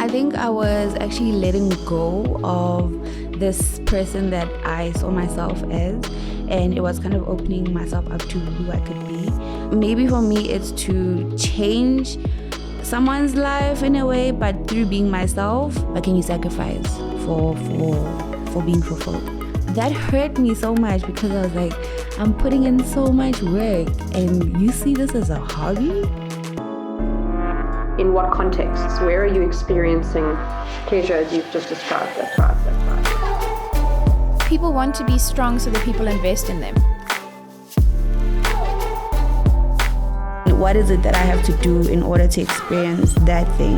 I think I was actually letting go of this person that I saw myself as, and it was kind of opening myself up to who I could be. Maybe for me it's to change someone's life in a way, but through being myself, what can you sacrifice for being fulfilled? That hurt me so much because I was like, I'm putting in so much work and you see this as a hobby? In what contexts? Where are you experiencing pleasure as you've just described? People want to be strong so that people invest in them. What is it that I have to do in order to experience that thing?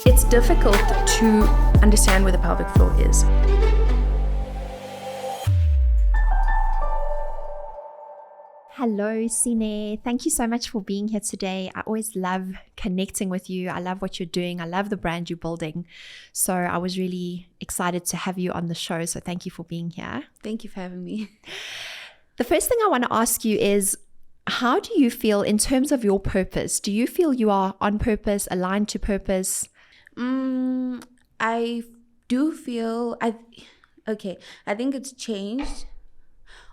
It's difficult to understand where the pelvic floor is. Hello, Sine. Thank you so much for being here today. I always love connecting with you. I love what you're doing. I love the brand you're building. So I was really excited to have you on the show. So thank you for being here. Thank you for having me. The first thing I want to ask you is, how do you feel in terms of your purpose? Do you feel you are on purpose, aligned to purpose? I do feel, I think it's changed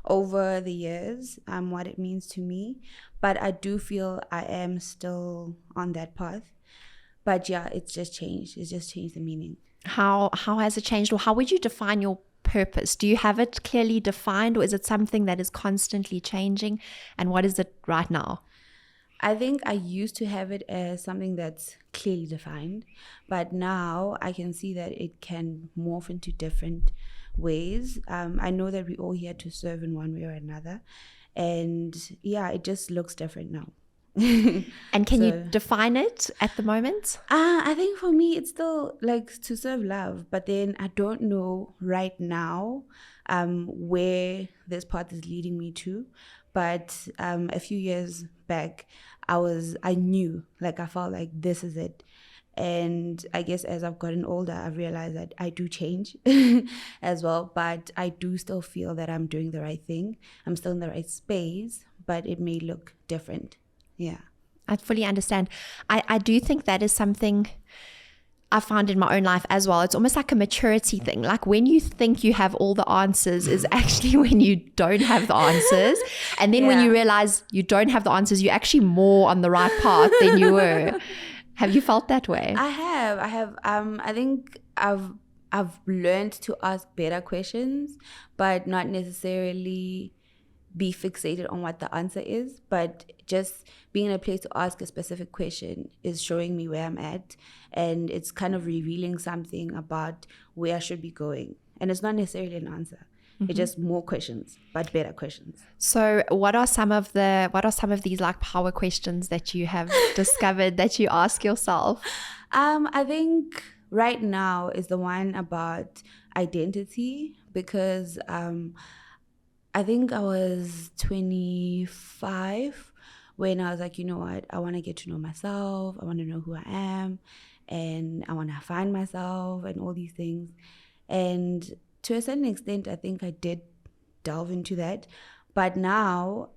over the years, what it means to me, but I do feel I am still on that path. But yeah, it's just changed. It's just changed the meaning. How has it changed, or how would you define your purpose? Do you have it clearly defined, or is it something that is constantly changing? And what is it right now? I think I used to have it as something that's clearly defined, but now I can see that it can morph into different ways. I know that we all here to serve in one way or another, and yeah, it just looks different now. And can you define it at the moment? I think for me it's still like to serve love, but then I don't know right now where this path is leading me to. But a few years back, I knew, like I felt like this is it. And I guess as I've gotten older, I've realized that I do change as well, but I do still feel that I'm doing the right thing. I'm still in the right space, but it may look different. Yeah. I fully understand. I do think that is something I found in my own life as well. It's almost like a maturity thing. Like when you think you have all the answers is actually when you don't have the answers. And then when you realize you don't have the answers, you're actually more on the right path than you were. Have you felt that way? I have. I think I've learned to ask better questions, but not necessarily be fixated on what the answer is, but just being in a place to ask a specific question is showing me where I'm at, and it's kind of revealing something about where I should be going. And it's not necessarily an answer. It's just more questions, but better questions. So what are some of these like power questions that you have discovered that you ask yourself? I think right now is the one about identity, because I think I was 25 when I was like, you know what, I want to get to know myself. I want to know who I am, and I want to find myself and all these things. And to a certain extent, I think I did delve into that. But now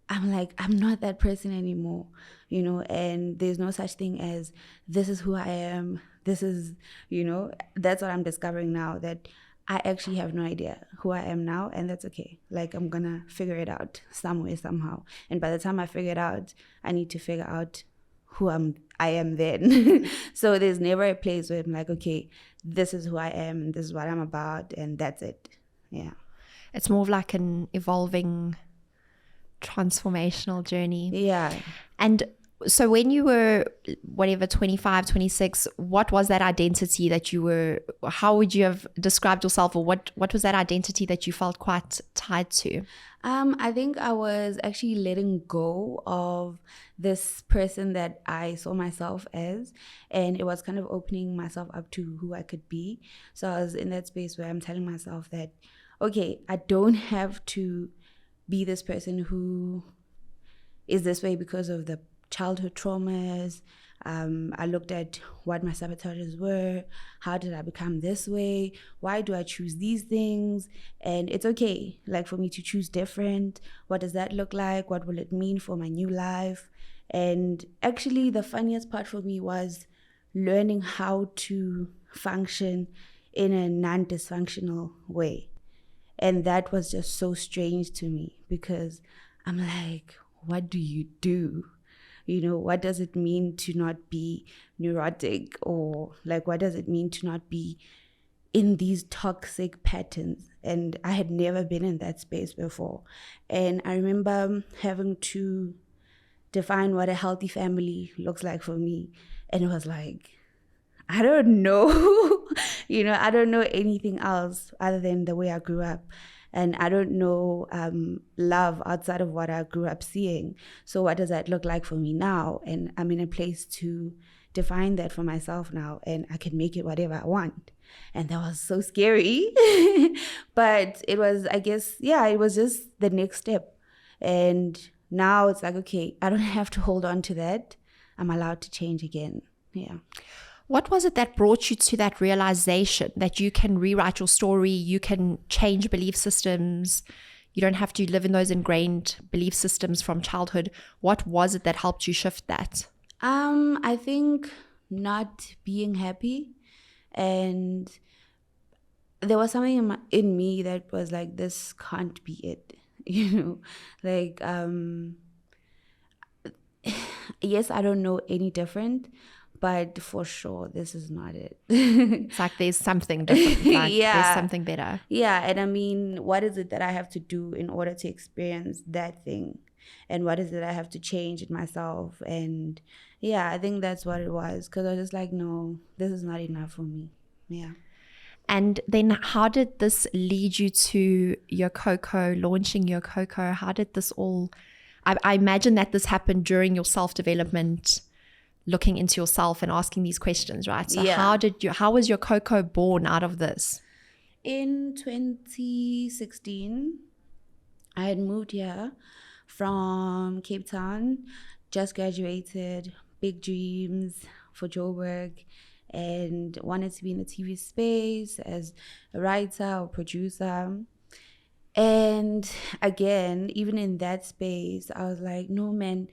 I'm like, I'm not that person anymore, and there's no such thing as this is who I am. This is, that's what I'm discovering now, that I actually have no idea who I am now, and that's okay. Like, I'm going to figure it out somewhere, somehow. And by the time I figure it out, I need to figure out who I am then. So there's never a place where I'm like, okay, this is who I am, and this is what I'm about, and that's it. Yeah. It's more of like an evolving, transformational journey. Yeah. And so when you were, 25, 26, what was that identity that you were, how would you have described yourself, or what was that identity that you felt quite tied to? I think I was actually letting go of this person that I saw myself as, and it was kind of opening myself up to who I could be. So I was in that space where I'm telling myself that, okay, I don't have to be this person who is this way because of the childhood traumas. I looked at what my sabotages were. How did I become this way? Why do I choose these things? And it's okay, like, for me to choose different. What does that look like? What will it mean for my new life? And actually, the funniest part for me was learning how to function in a non-dysfunctional way. And that was just so strange to me, because I'm like, what do you do? What does it mean to not be neurotic, or like, what does it mean to not be in these toxic patterns? And I had never been in that space before. And I remember having to define what a healthy family looks like for me. And it was like, I don't know. I don't know anything else other than the way I grew up. And I don't know love outside of what I grew up seeing. So what does that look like for me now? And I'm in a place to define that for myself now, and I can make it whatever I want. And that was so scary. But it was, I guess, it was just the next step. And now it's like, okay, I don't have to hold on to that. I'm allowed to change again. Yeah. What was it that brought you to that realization that you can rewrite your story, you can change belief systems, you don't have to live in those ingrained belief systems from childhood? What was it that helped you shift that? I think not being happy. And there was something in me that was like, this can't be it. Like, yes, I don't know any different, but for sure, this is not it. It's like there's something different. Like there's something better. Yeah. And I mean, what is it that I have to do in order to experience that thing? And what is it I have to change in myself? And yeah, I think that's what it was. Because I was just like, no, this is not enough for me. Yeah. And then how did this lead you to Yococo, launching Yococo? How did this all... I imagine that this happened during your self-development, looking into yourself and asking these questions, right? So how was Yococo born out of this? In 2016, I had moved here from Cape Town, just graduated, big dreams for Joburg, and wanted to be in the TV space as a writer or producer. And again, even in that space, I was like, no, man,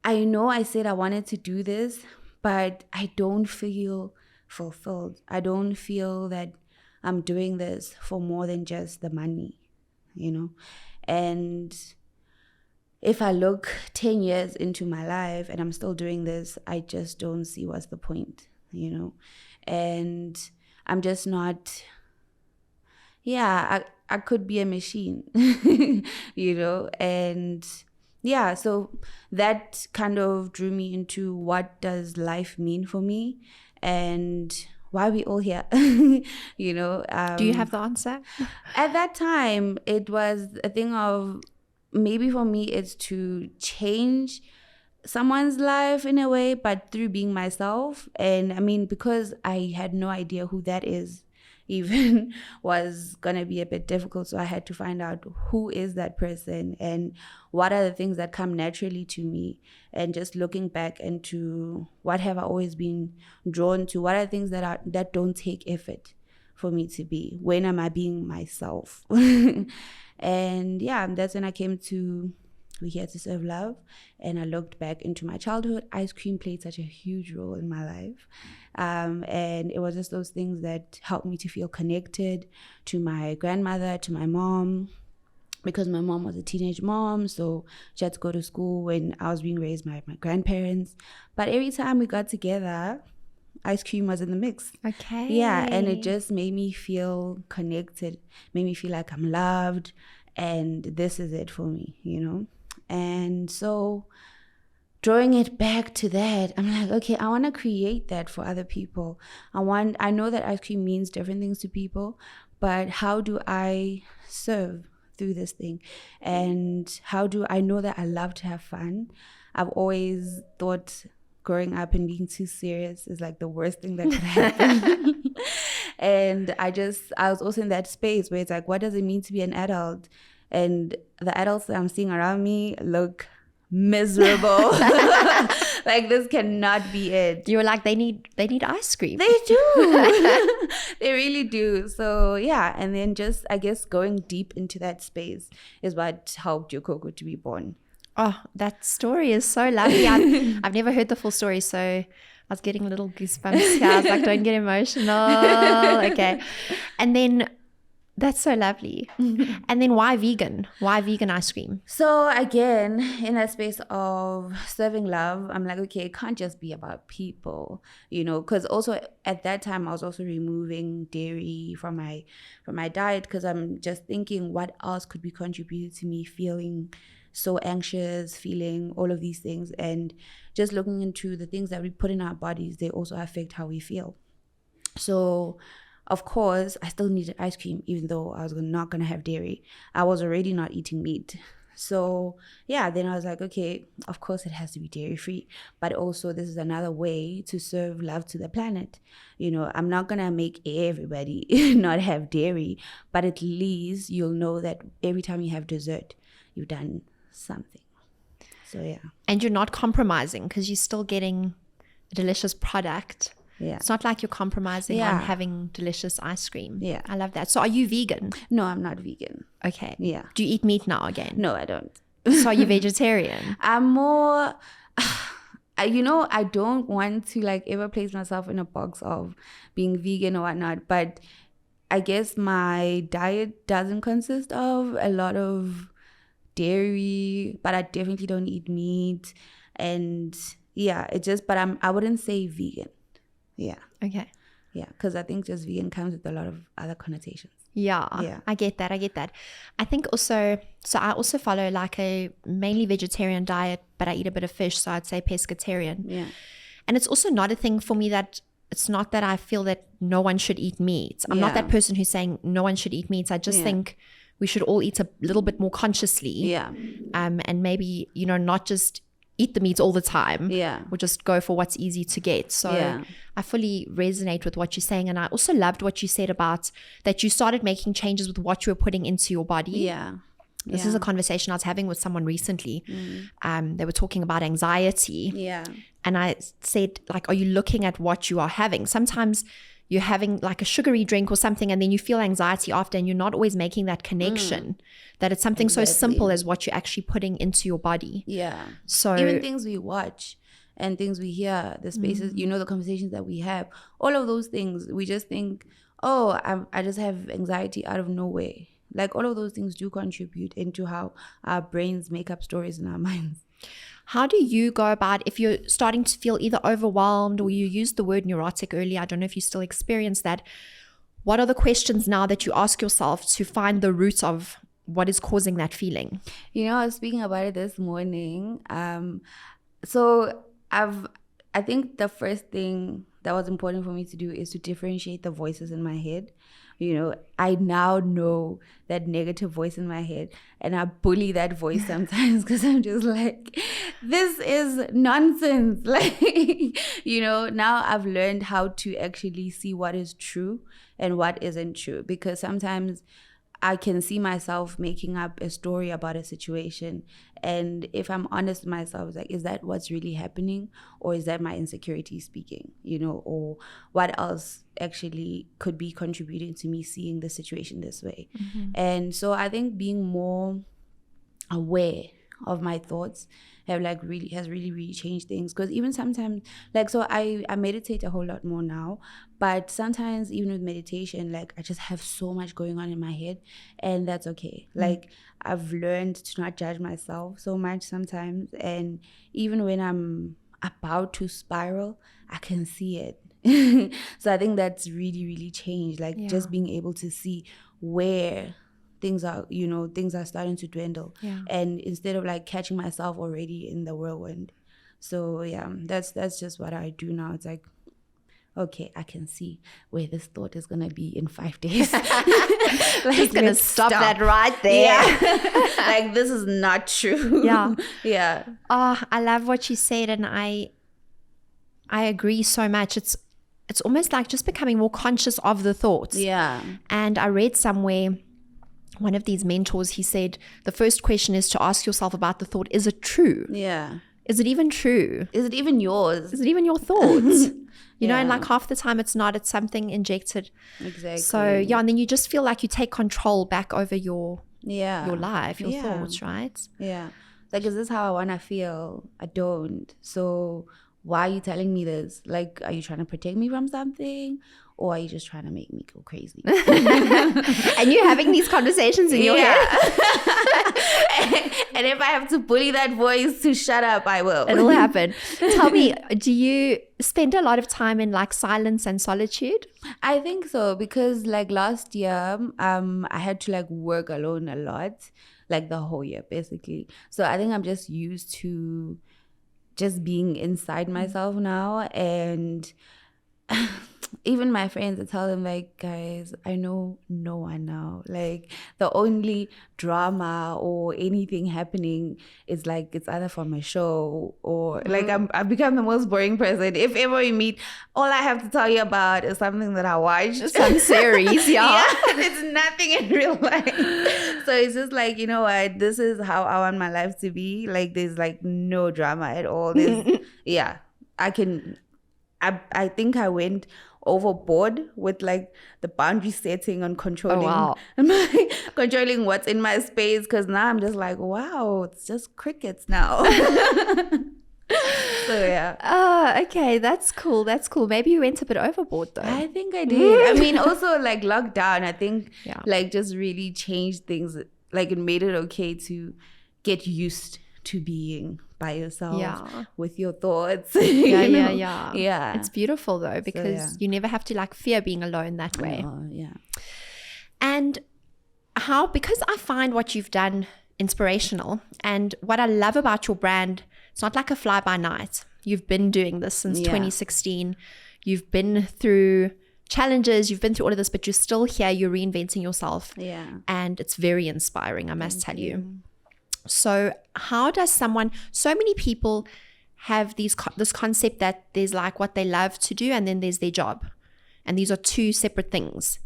I know I said I wanted to do this, but I don't feel fulfilled. I don't feel that I'm doing this for more than just the money, And if I look 10 years into my life and I'm still doing this, I just don't see what's the point, And I'm just not... I could be a machine, and so that kind of drew me into what does life mean for me and why are we all here, Do you have the answer? At that time, it was a thing of, maybe for me, it's to change someone's life in a way, but through being myself. And I mean, because I had no idea who that is, even was going to be a bit difficult. So I had to find out who is that person and what are the things that come naturally to me. And just looking back into what have I always been drawn to, what are things that don't take effort for me to be? When am I being myself? And that's when I came to We're Here to Serve Love. And I looked back into my childhood. Ice cream played such a huge role in my life. And it was just those things that helped me to feel connected to my grandmother, to my mom, because my mom was a teenage mom, so she had to go to school when I was being raised by my grandparents. But every time we got together, ice cream was in the mix. Okay. Yeah, and it just made me feel connected, made me feel like I'm loved, and this is it for me, And so drawing it back to that, I'm like, okay, I want to create that for other people. I know that ice cream means different things to people, but how do I serve through this thing? And how do I know that I love to have fun? I've always thought growing up and being too serious is like the worst thing that could happen. And I was also in that space where it's like, what does it mean to be an adult? And the adults that I'm seeing around me look miserable. Like, this cannot be it. You were like, they need ice cream. They do. They really do. So and then just, I guess, going deep into that space is what helped Yococo to be born. Oh, that story is so lovely. I've never heard the full story, so I was getting little goosebumps here. I was like, don't get emotional. Okay. And then that's so lovely. And then why vegan? Why vegan ice cream? So again, in a space of serving love, I'm like, okay, it can't just be about people, because also at that time I was also removing dairy from my diet, because I'm just thinking what else could be contributed to me feeling so anxious, feeling all of these things, and just looking into the things that we put in our bodies, they also affect how we feel. So of course, I still needed ice cream, even though I was not going to have dairy. I was already not eating meat. So yeah, then I was like, okay, of course it has to be dairy free. But also this is another way to serve love to the planet. I'm not going to make everybody not have dairy, but at least you'll know that every time you have dessert, you've done something. So yeah. And you're not compromising because you're still getting a delicious product. Yeah. It's not like you're compromising on having delicious ice cream. Yeah. I love that. So are you vegan? No, I'm not vegan. Okay. Yeah. Do you eat meat now again? No, I don't. So are you vegetarian? I'm more, I don't want to ever place myself in a box of being vegan or whatnot, but I guess my diet doesn't consist of a lot of dairy, but I definitely don't eat meat. And yeah, I wouldn't say vegan. Yeah. Okay. Yeah, because I think just vegan comes with a lot of other connotations. Yeah. I get that. I think also, so I also follow a mainly vegetarian diet, but I eat a bit of fish, so I'd say pescatarian. Yeah. And it's also not a thing for me that, it's not that I feel that no one should eat meat. I'm not that person who's saying no one should eat meat. I just think we should all eat a little bit more consciously. Yeah. And maybe, not just eat the meat all the time. Yeah. Or just go for what's easy to get. So I fully resonate with what you're saying. And I also loved what you said about that you started making changes with what you were putting into your body. Yeah. This is a conversation I was having with someone recently. They were talking about anxiety. Yeah. And I said, are you looking at what you are having? Sometimes you're having a sugary drink or something, and then you feel anxiety after, and you're not always making that connection that it's something so simple as what you're actually putting into your body. Yeah. So even things we watch and things we hear, the spaces, the conversations that we have, all of those things, we just think, oh, I just have anxiety out of nowhere. All of those things do contribute into how our brains make up stories in our minds. How do you go about, if you're starting to feel either overwhelmed, or you used the word neurotic earlier, I don't know if you still experience that, what are the questions now that you ask yourself to find the root of what is causing that feeling? I was speaking about it this morning. So I think the first thing that was important for me to do is to differentiate the voices in my head. I now know that negative voice in my head, and I bully that voice sometimes because I'm just like, this is nonsense. Now I've learned how to actually see what is true and what isn't true, because sometimes I can see myself making up a story about a situation. And if I'm honest with myself, is that what's really happening? Or is that my insecurity speaking, or what else actually could be contributing to me seeing the situation this way? And so I think being more aware of my thoughts has really changed things. Because even sometimes, so I meditate a whole lot more now, but sometimes even with meditation, I just have so much going on in my head, and that's okay. I've learned to not judge myself so much sometimes, and even when I'm about to spiral, I can see it. So I think that's really, really changed, just being able to see where things are starting to dwindle, and instead of catching myself already in the whirlwind. So yeah, that's just what I do now. It's okay, I can see where this thought is gonna be in 5 days. Just gonna stop that right there. This is not true. Yeah. Oh, I love what you said, and I agree so much. It's almost just becoming more conscious of the thoughts. Yeah. And I read somewhere, one of these mentors, he said, the first question is to ask yourself about the thought, is it true? Yeah. Is it even true? Is it even yours? Is it even your thoughts? And half the time it's not, it's something injected. Exactly. So and then you just feel like you take control back over your life, your thoughts, right? Yeah. like, is this how I want to feel? I don't. So why are you telling me this? Like, are you trying to protect me from something? Or are you just trying to make me go crazy? And you're having these conversations in your head. And if I have to bully that voice to shut up, I will. It'll happen. Tell me, do you spend a lot of time in like silence and solitude? I think so, because like last year, I had to like work alone a lot, like the whole year basically. So I think I'm just used to just being inside myself now. And even my friends, I tell them like, guys, I know no one now. Like the only drama or anything happening is like it's either from a show or like I've become the most boring person. If ever we meet, all I have to tell you about is something that I watched. Some series, yeah. It's nothing in real life. So it's just like, you know what, this is how I want my life to be. Like there's like no drama at all. There's I think I went overboard with like the boundary setting and controlling controlling what's in my space, because now I'm just like, wow, it's just crickets now. So yeah. Okay, that's cool. Maybe you went a bit overboard though. I think I did. I mean, also like lockdown, I think like just really changed things. Like it made it okay to get used to being by yourself with your thoughts. Yeah. It's beautiful though, because you never have to like fear being alone that way. And because I find what you've done inspirational, and what I love about your brand, it's not like a fly by night. You've been doing this since 2016. You've been through challenges, you've been through all of this, but you're still here, you're reinventing yourself. And it's very inspiring, I must tell you. So how does so many people have this concept that there's like what they love to do and then there's their job. And these are two separate things.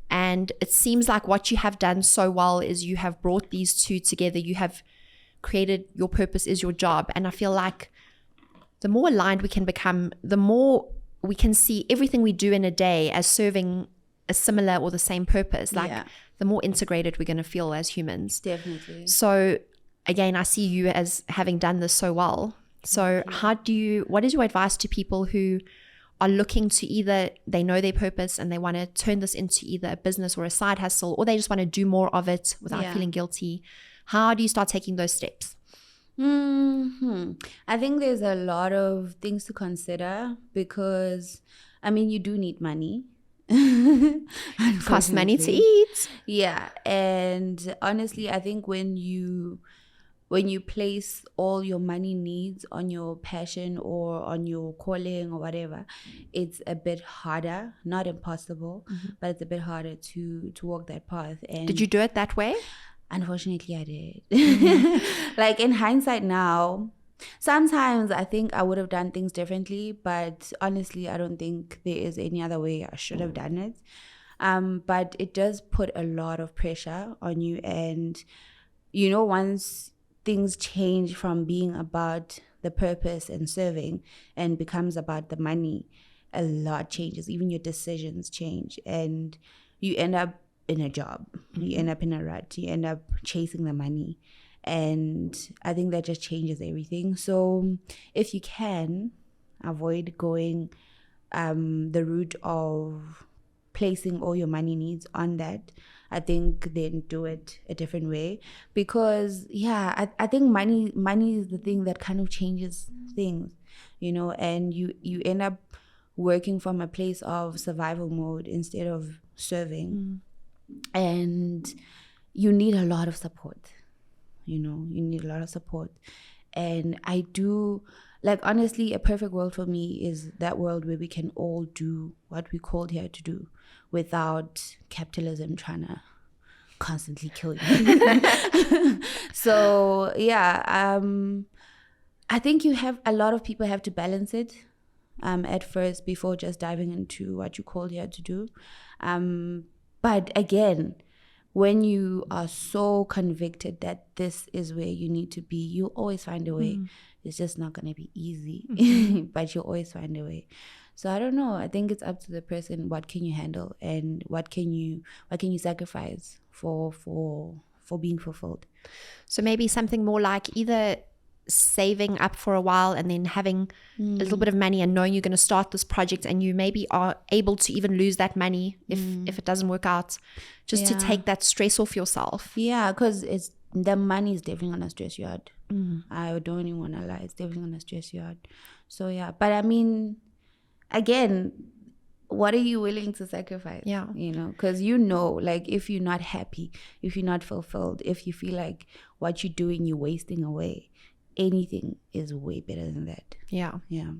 And it seems like what you have done so well is you have brought these two together. You have created your purpose is your job. And I feel like the more aligned we can become, the more we can see everything we do in a day as serving a similar or the same purpose. Like the more integrated we're going to feel as humans. Definitely. So again, I see you as having done this so well. So what is your advice to people who are looking to either they know their purpose and they want to turn this into either a business or a side hustle, or they just want to do more of it without feeling guilty? How do you start taking those steps? I think there's a lot of things to consider, because I mean, you do need money. Cost money to eat. Yeah. And honestly, I think when you place all your money needs on your passion or on your calling or whatever, it's a bit harder, not impossible, but it's a bit harder to walk that path. And did you do it that way? Unfortunately, I did. Like in hindsight now, sometimes I think I would have done things differently, but honestly, I don't think there is any other way I should have done it. But it does put a lot of pressure on you. And, you know, once things change from being about the purpose and serving and becomes about the money, a lot changes. Even your decisions change, and you end up in a job, you end up in a rut, you end up chasing the money. And I think that just changes everything. So if you can avoid going the route of placing all your money needs on that, I think then do it a different way. Because I think money is the thing that kind of changes things, you know, and you end up working from a place of survival mode instead of serving. And you need a lot of support, you know, And I do, like, honestly, a perfect world for me is that world where we can all do what we called here to do without capitalism trying to constantly kill you. So I think a lot of people have to balance it at first before just diving into what you called here to do. But again, when you are so convicted that this is where you need to be, you'll always find a way. It's just not going to be easy, but you'll always find a way. So I don't know. I think it's up to the person. What can you handle, and what can you sacrifice for for being fulfilled. So maybe something more like either saving up for a while and then having a little bit of money and knowing you're going to start this project, and you maybe are able to even lose that money if it doesn't work out, just to take that stress off yourself. Yeah, because the money is definitely going to stress you out. I don't even want to lie. It's definitely going to stress you out. So yeah, but I mean, again, what are you willing to sacrifice? Yeah. Because like if you're not happy, if you're not fulfilled, if you feel like what you're doing, you're wasting away, anything is way better than that. Yeah. Yeah.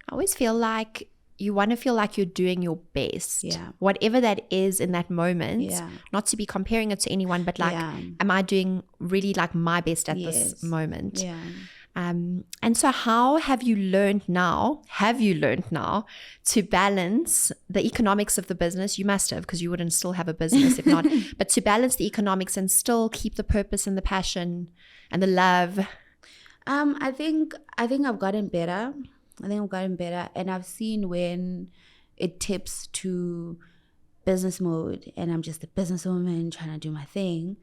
I always feel like you want to feel like you're doing your best. Yeah. Whatever that is in that moment. Yeah. Not to be comparing it to anyone, but like, am I doing really like my best at this moment? Yeah. And so how have you learned now to balance the economics of the business? You must have, because you wouldn't still have a business if not. But to balance the economics and still keep the purpose and the passion and the love. I think I've gotten better. And I've seen when it tips to business mode and I'm just a businesswoman trying to do my thing,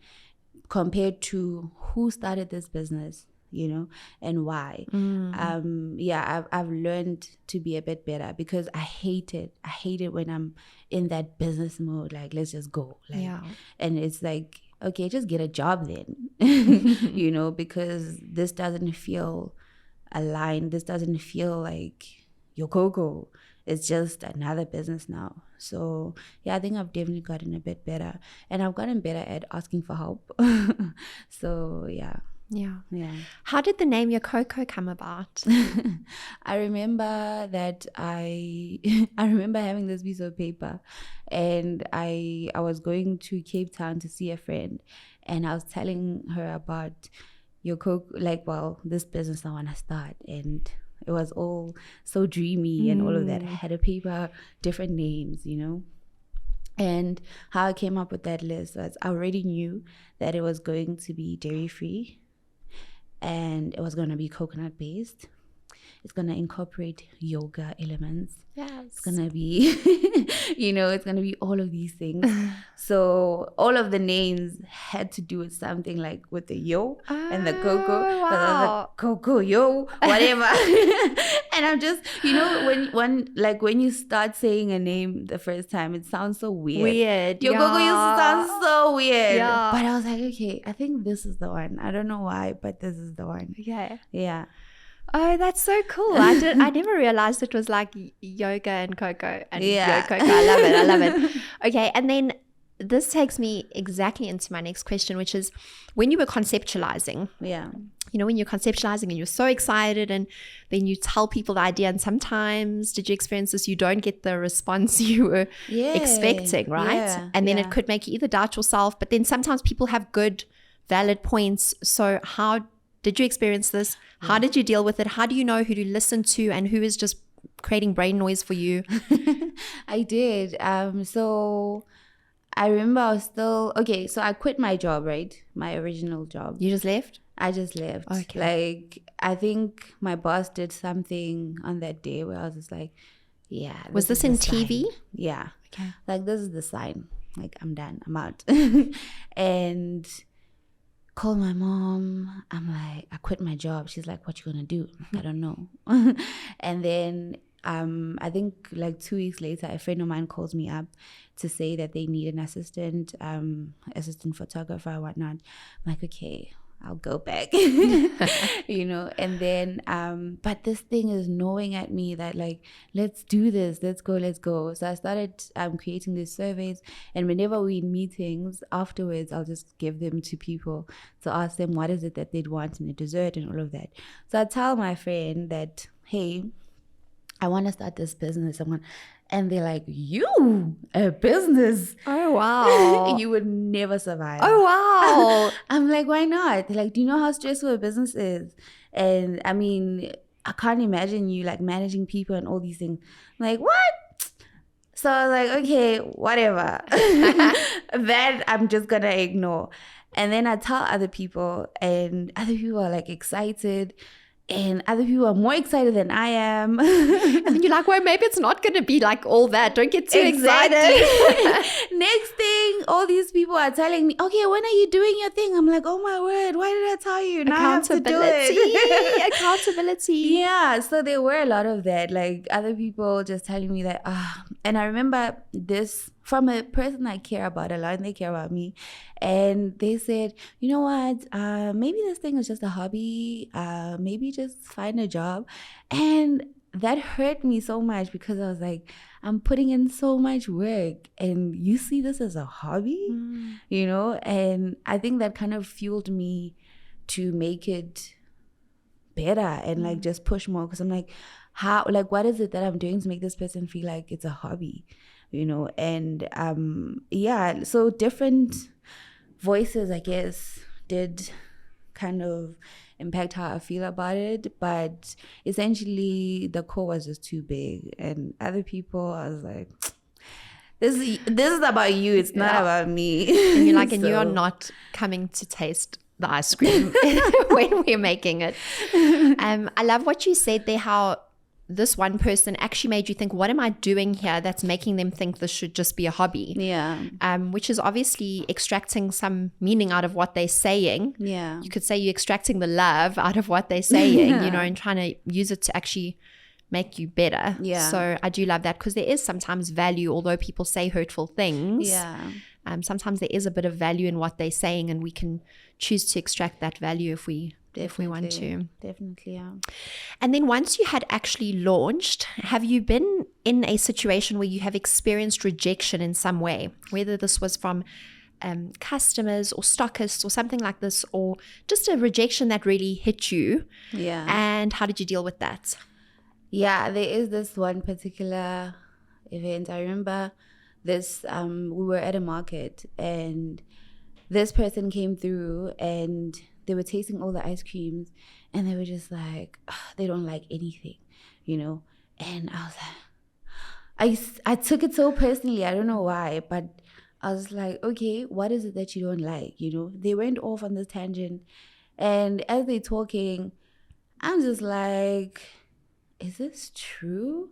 compared to who started this business, and why. I've learned to be a bit better, because I hate it when I'm in that business mode, like let's just go, and it's like, okay, just get a job then, because this doesn't feel aligned. This doesn't feel like Yococo. It's just another business now. So yeah, I think I've definitely gotten a bit better, and I've gotten better at asking for help. So yeah. How did the name Yococo come about? I remember that I remember having this piece of paper, and I was going to Cape Town to see a friend, and I was telling her about Yococo, like, well, this business I want to start, and it was all so dreamy and all of that. I had a paper, different names, and how I came up with that list was I already knew that it was going to be dairy free, and it was going to be coconut based. It's going to incorporate yoga elements. Yes. It's going to be, it's going to be all of these things. So all of the names had to do with something, like with the yo and the coco, wow. the coco, yo, whatever. And I'm just, when you start saying a name the first time, it sounds so weird. Yococo used to sound so weird. Yeah. But I was like, okay, I think this is the one. I don't know why, but this is the one. Yeah. Oh, that's so cool. I never realized it was like yoga and cocoa and Yococo. I love it. Okay, and then this takes me exactly into my next question, which is when you were conceptualizing. Yeah. When you're conceptualizing and you're so excited, and then you tell people the idea, and sometimes, did you experience this, you don't get the response you were expecting, right? Yeah. And then it could make you either doubt yourself, but then sometimes people have good, valid points. So how did you experience this? How did you deal with it? How do you know who to listen to and who is just creating brain noise for you? I did. So I remember I was still, so I quit my job, right? My original job. You just left? I just left. Okay. Like, I think my boss did something on that day where I was just like, yeah. Was this in TV? Yeah. Okay. Like, this is the sign. Like, I'm done. I'm out. And call my mom. I'm like, I quit my job. She's like, what you gonna do? I don't know. And then I think like 2 weeks later, a friend of mine calls me up to say that they need an assistant photographer or whatnot. I'm like, okay, I'll go back. And then but this thing is gnawing at me that, like, let's do this, let's go. So I started creating these surveys, and whenever we in meetings afterwards, I'll just give them to people to ask them what is it that they'd want in a dessert and all of that. So I tell my friend that, hey, I want to start this business. And they're like, you, a business? Oh, wow. You would never survive. Oh, wow. I'm like, why not? They're like, do you know how stressful a business is? And I mean, I can't imagine you like managing people and all these things. I'm like, what? So I was like, okay, whatever. That I'm just going to ignore. And then I tell other people, and other people are like excited. and other people are more excited than I am. And then you're like, well, maybe it's not going to be like all that. Don't get too excited. Next thing, all these people are telling me, okay, when are you doing your thing? I'm like, oh my word, why did I tell you? Now I have to do it. Accountability. Yeah, so there were a lot of that, like other people just telling me that, and I remember this from a person I care about a lot, and they care about me, and they said, you know what, maybe this thing is just a hobby, maybe just find a job. And that hurt me so much, because I was like, I'm putting in so much work and you see this as a hobby, you know? And I think that kind of fueled me to make it better and like just push more, because I'm like, how, like, what is it that I'm doing to make this person feel like it's a hobby, you know? And yeah, so different voices, I guess, did kind of impact how I feel about it, but essentially the core was just too big, and other people, I was like, this is about you, it's not about me. And you're like, and you are not coming to taste the ice cream when we're making it. I love what you said there, how this one person actually made you think, what am I doing here that's making them think this should just be a hobby? Yeah. Which is obviously extracting some meaning out of what they're saying. Yeah. You could say you're extracting the love out of what they're saying, you know, and trying to use it to actually make you better. Yeah. So I do love that, because there is sometimes value, although people say hurtful things. Yeah. Sometimes there is a bit of value in what they're saying, and we can choose to extract that value if we want to. Definitely, yeah. And then once you had actually launched, have you been in a situation where you have experienced rejection in some way, whether this was from customers or stockists or something like this, or just a rejection that really hit you? Yeah. And how did you deal with that? Yeah, there is this one particular event. I remember this, we were at a market, and this person came through, and they were tasting all the ice creams, and they were just like, they don't like anything, you know? And I was like, I took it so personally. I don't know why, but I was like, okay, what is it that you don't like? You know, they went off on this tangent, and as they're talking, I'm just like, is this true?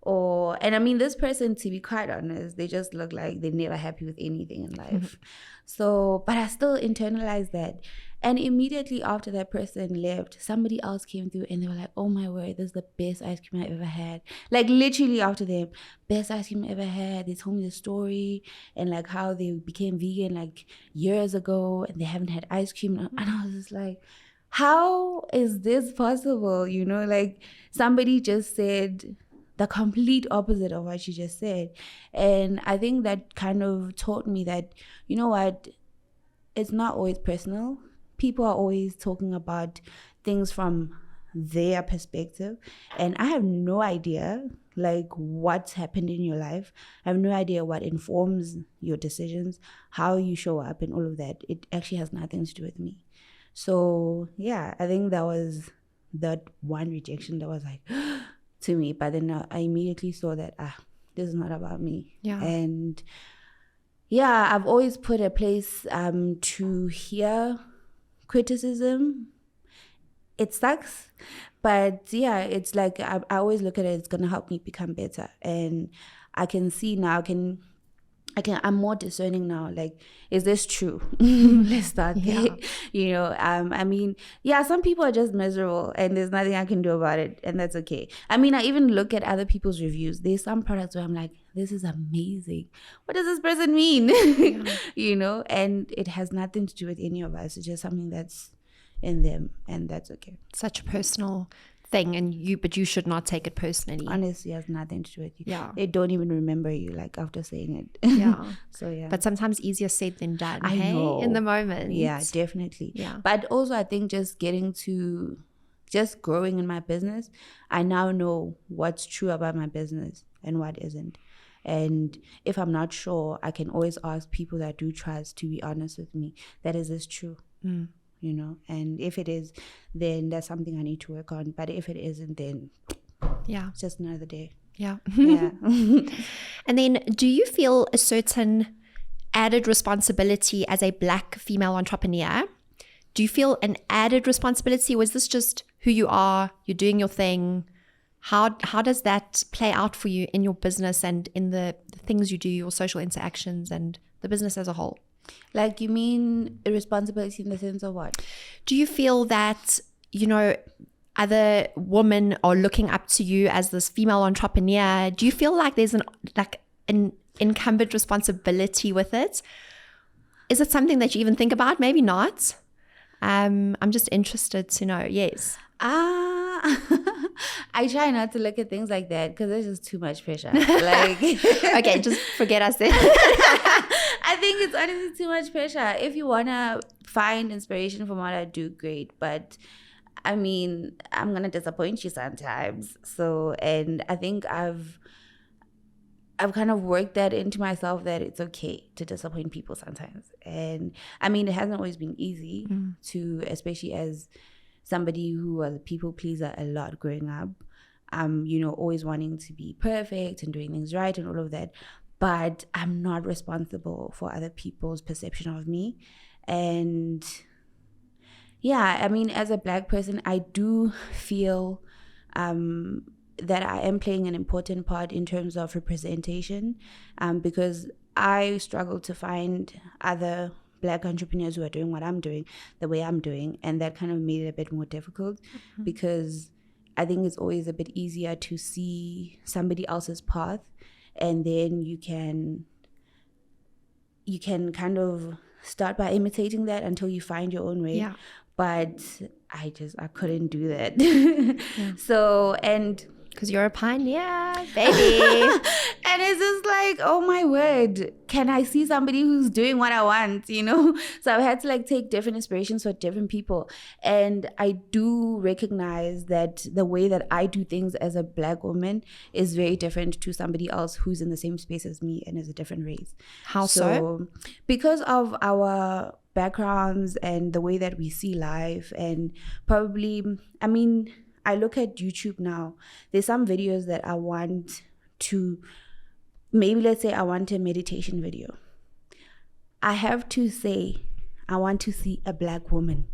And I mean, this person, to be quite honest, they just look like they're never happy with anything in life. So, but I still internalized that. And immediately after that person left, somebody else came through, and they were like, oh my word, this is the best ice cream I ever had. Like literally after them, best ice cream I ever had. They told me the story, and like how they became vegan like years ago, and they haven't had ice cream. And I was just like, how is this possible? You know, like somebody just said the complete opposite of what you just said. And I think that kind of taught me that, you know what, it's not always personal. People are always talking about things from their perspective, and I have no idea like what's happened in your life. I have no idea what informs your decisions, how you show up, and all of that. It actually has nothing to do with me. So yeah, I think that was that one rejection that was like to me, but then I immediately saw that this is not about me. Yeah. And yeah, I've always put a place to hear criticism. It sucks, but yeah, it's like I always look at it, it's gonna help me become better. And I can see now, I'm more discerning now. Like, is this true? Let's start there. You know, I mean, yeah, some people are just miserable, and there's nothing I can do about it, and that's okay. I mean, I even look at other people's reviews. There's some products where I'm like, this is amazing. What does this person mean? You know, and it has nothing to do with any of us. It's just something that's in them, and that's okay. Such a personal thing, but you should not take it personally. Honestly, it has nothing to do with you. Yeah. They don't even remember you, like, after saying it. Yeah. So yeah. But sometimes easier said than done. I know. In the moment. Yeah, definitely. Yeah. But also, I think just growing in my business, I now know what's true about my business and what isn't. And if I'm not sure, I can always ask people that I do trust to be honest with me. That is this true? You know, and if it is, then that's something I need to work on. But if it isn't, then yeah, it's just another day. Yeah. Yeah. And then, do you feel a certain added responsibility as a Black female entrepreneur? Do you feel an added responsibility, or is this just who you are, you're doing your thing. How does that play out for you in your business and in the things you do, your social interactions and the business as a whole? Like, you mean responsibility in the sense of what? Do you feel that, other women are looking up to you as this female entrepreneur? Do you feel like there's an incumbent responsibility with it? Is it something that you even think about? Maybe not. I'm just interested to know. Yes. I try not to look at things like that because there's just too much pressure. Like, okay, just forget us then. I think it's honestly too much pressure. If you want to find inspiration from what I do, great. But I mean, I'm going to disappoint you sometimes. So, and I think I've kind of worked that into myself that it's okay to disappoint people sometimes. And I mean, it hasn't always been easy to, especially as somebody who was a people pleaser a lot growing up, always wanting to be perfect and doing things right and all of that. But I'm not responsible for other people's perception of me. And yeah, I mean, as a Black person, I do feel that I am playing an important part in terms of representation, because I struggle to find other Black entrepreneurs who are doing what I'm doing the way I'm doing, and that kind of made it a bit more difficult because I think it's always a bit easier to see somebody else's path, and then you can kind of start by imitating that until you find your own way. Yeah. But I couldn't do that. Yeah. So, and because you're a pioneer, baby. And it's just like, oh my word, can I see somebody who's doing what I want, So I've had to take different inspirations for different people. And I do recognize that the way that I do things as a Black woman is very different to somebody else who's in the same space as me and is a different race. How so? Because of our backgrounds and the way that we see life, and probably, I mean, I look at YouTube now. There's some videos that I want to, maybe let's say I want a meditation video. I have to say, I want to see a Black woman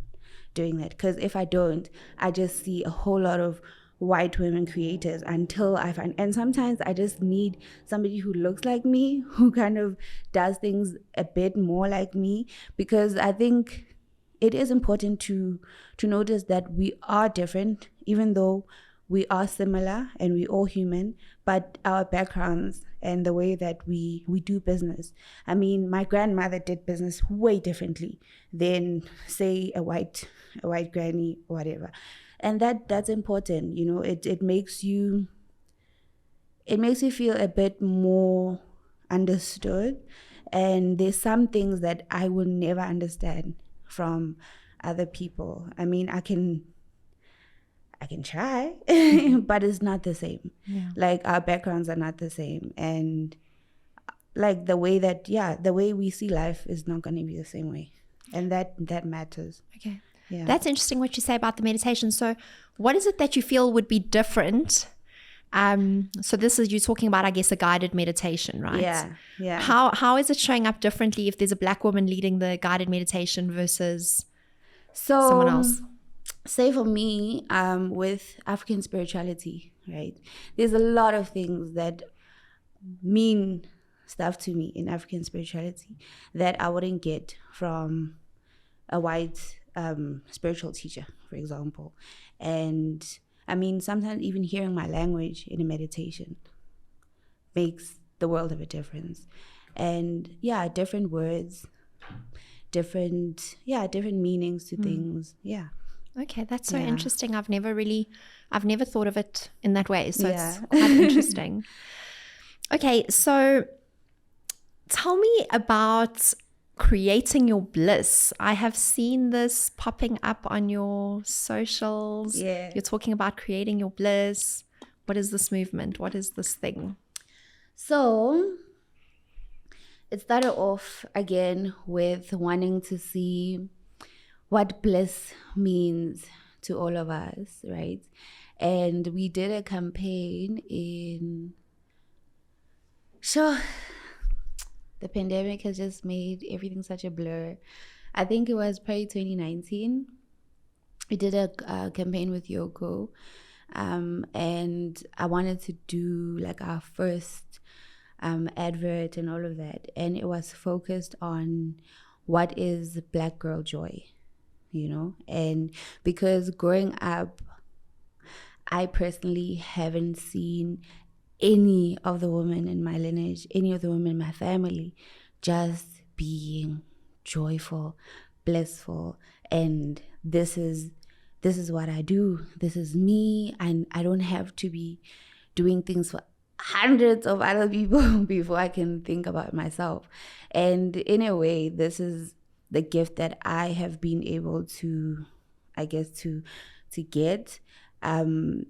doing that. Because if I don't, I just see a whole lot of white women creators until I find, and sometimes I just need somebody who looks like me, who kind of does things a bit more like me, because I think it is important to notice that we are different, even though we are similar and we're all human, but our backgrounds and the way that we do business. I mean, my grandmother did business way differently than, say, a white granny or whatever. And that's important, it makes you feel a bit more understood. And there's some things that I will never understand from other people. I mean, I can try, but it's not the same. Yeah. Our backgrounds are not the same, and the way we see life is not going to be the same way, and that matters. Okay. Yeah. That's interesting what you say about the meditation. So what is it that you feel would be different? So this is, you're talking about, I guess, a guided meditation, right? Yeah. How is it showing up differently if there's a Black woman leading the guided meditation versus someone else? Say for me, with African spirituality, right? There's a lot of things that mean stuff to me in African spirituality that I wouldn't get from a white spiritual teacher, for example. And I mean, sometimes even hearing my language in a meditation makes the world of a difference. And yeah, different words, different meanings to things. Yeah. Okay, that's so interesting. I've never thought of it in that way. So it's quite interesting. Okay, so tell me about creating your bliss. I have seen this popping up on your socials. Yeah. You're talking about creating your bliss. What is this movement? What is this thing? So it started off again with wanting to see what bliss means to all of us, right? And we did a campaign in... Sure. The pandemic has just made everything such a blur. I think it was probably 2019. we did a campaign with Yococo, and I wanted to do like our first advert and all of that, and it was focused on what is Black girl joy, and because growing up, I personally haven't seen any of the women in my lineage, any of the women in my family, just being joyful, blissful, and this is what I do. This is me, and I don't have to be doing things for hundreds of other people before I can think about myself. And in a way, this is the gift that I have been able to, I guess, to get. I'm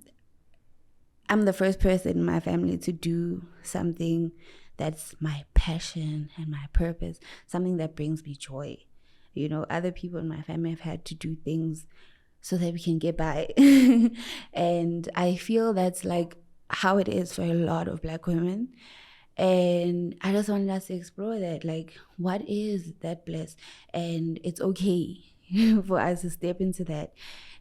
the first person in my family to do something that's my passion and my purpose, something that brings me joy. Other people in my family have had to do things so that we can get by. And I feel that's like how it is for a lot of Black women. And I just wanted us to explore that, like, what is that bliss? And it's okay for us to step into that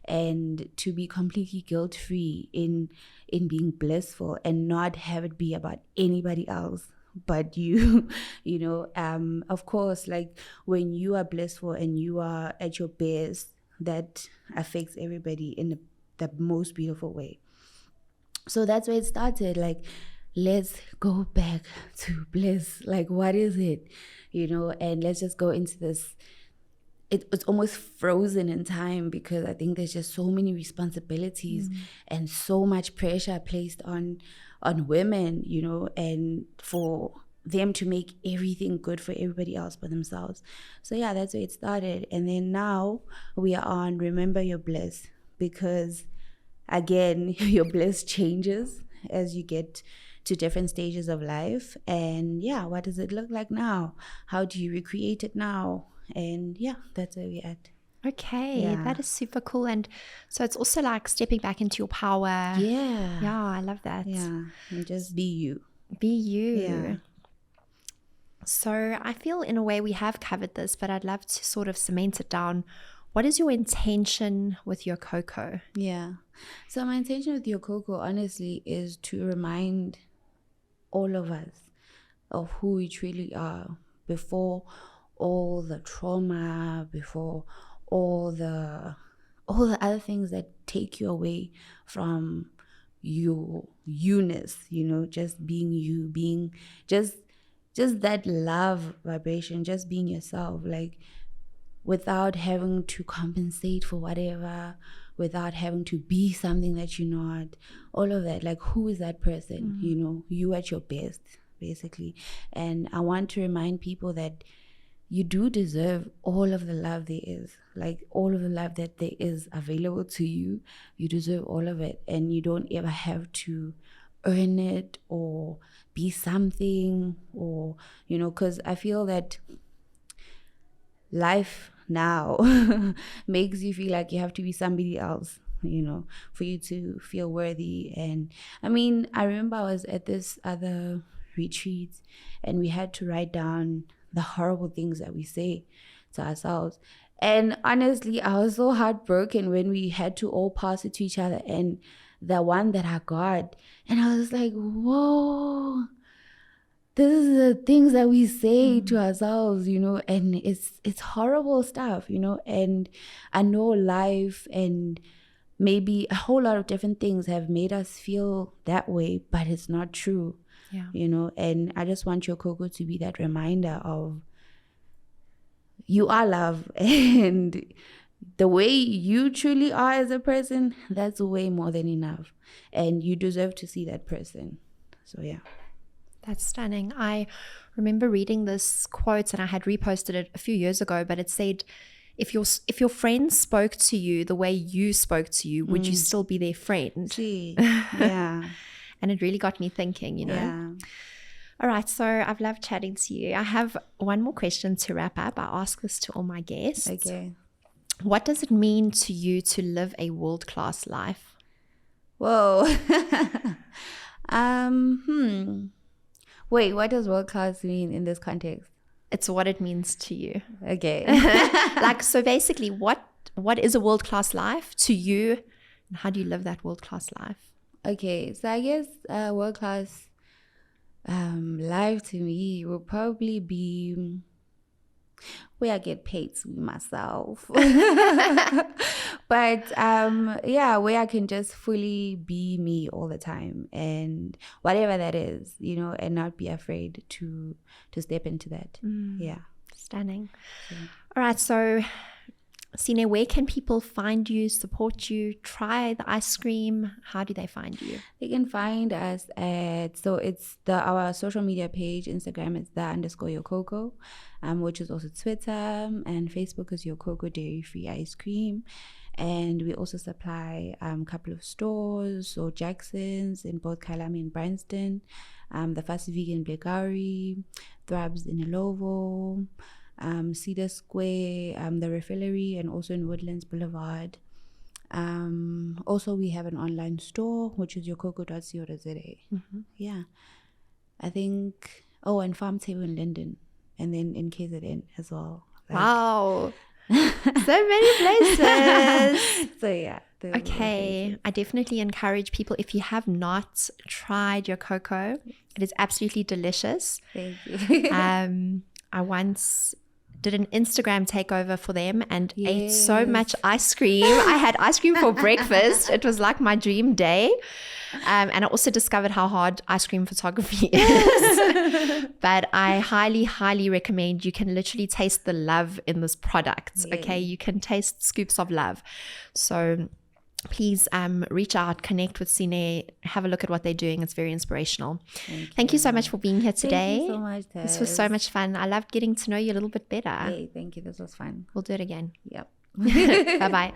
and to be completely guilt-free in being blissful and not have it be about anybody else but you. Of course, like when you are blissful and you are at your best, that affects everybody in the most beautiful way. So that's where it started. Like, let's go back to bliss. Like, what is it? And let's just go into this. It's almost frozen in time because I think there's just so many responsibilities and so much pressure placed on women, and for them to make everything good for everybody else but themselves. So yeah, that's where it started. And then now we are on Remember Your Bliss, because again, your bliss changes as you get to different stages of life. And yeah, what does it look like now? How do you recreate it now? And yeah, that's where we're at. Okay, Yeah. that is super cool. And so it's also like stepping back into your power. Yeah. Yeah, I love that. Yeah. And just be you. Be you. Yeah. So I feel in a way we have covered this, but I'd love to sort of cement it down. What is your intention with Yococo? Yeah. So my intention with Yococo, honestly, is to remind all of us of who we truly are before all the trauma, before all the other things that take you away from your you-ness, just being you, being just that love vibration, just being yourself, like without having to compensate for whatever, without having to be something that you're not, all of that. Like, who is that person? You at your best, basically. And I want to remind people that you do deserve all of the love there is, like all of the love that there is available to you. You deserve all of it, and you don't ever have to earn it or be something, or because I feel that life now makes you feel like you have to be somebody else, for you to feel worthy. And I mean, I remember I was at this other retreat and we had to write down the horrible things that we say to ourselves. And honestly, I was so heartbroken when we had to all pass it to each other. And the one that I got, and I was like, whoa, this is the things that we say to ourselves, and it's horrible stuff, and I know life and maybe a whole lot of different things have made us feel that way, but it's not true. Yeah. And I just want Yococo to be that reminder of you are love, and the way you truly are as a person, that's way more than enough, and you deserve to see that person. So yeah. That's stunning. I remember reading this quote and I had reposted it a few years ago, but it said, if your friend spoke to you the way you spoke to you, would you still be their friend? Gee, yeah. And it really got me thinking, Yeah. All right, so I've loved chatting to you. I have one more question to wrap up. I ask this to all my guests. Okay. What does it mean to you to live a world-class life? Whoa. Wait, what does world class mean in this context? It's what it means to you. Okay. Like, so basically, what what is a world-class life to you, and how do you live that world-class life? Okay, so I guess world-class life to me will probably be where I get paid to be myself. But yeah, where I can just fully be me all the time, and whatever that is, you know, and not be afraid to step into that. Yeah. Stunning. All right, so Sine, where can people find you, support you, try the ice cream? How do they find you? They can find us at, so it's our social media page. Instagram is _Yococo, which is also Twitter, and Facebook is Yococo Dairy Free Ice Cream. And we also supply a couple of stores, so Jackson's in both Kyalami and Bryanston, the Fast Vegan Blekari, Thrabs in Ilovo, Cedar Square, the Refillery, and also in Woodlands Boulevard. Also, we have an online store, which is yococo.co.za. Yeah. I think, and Farm Table in Linden, and then in KZN as well. Wow. So many places. So yeah. Okay. I definitely encourage people, if you have not tried Yococo, it is absolutely delicious. Thank you. I once did an Instagram takeover for them and ate so much ice cream. I had ice cream for breakfast. It was like my dream day. And I also discovered how hard ice cream photography is. But I highly, highly recommend. You can literally taste the love in this product. Okay, you can taste scoops of love. So please reach out, connect with Sine, have a look at what they're doing. It's very inspirational. Thank you so much for being here today. Thank you so much, Tess. This was so much fun. I loved getting to know you a little bit better. Hey, thank you. This was fun. We'll do it again. Yep. Bye-bye.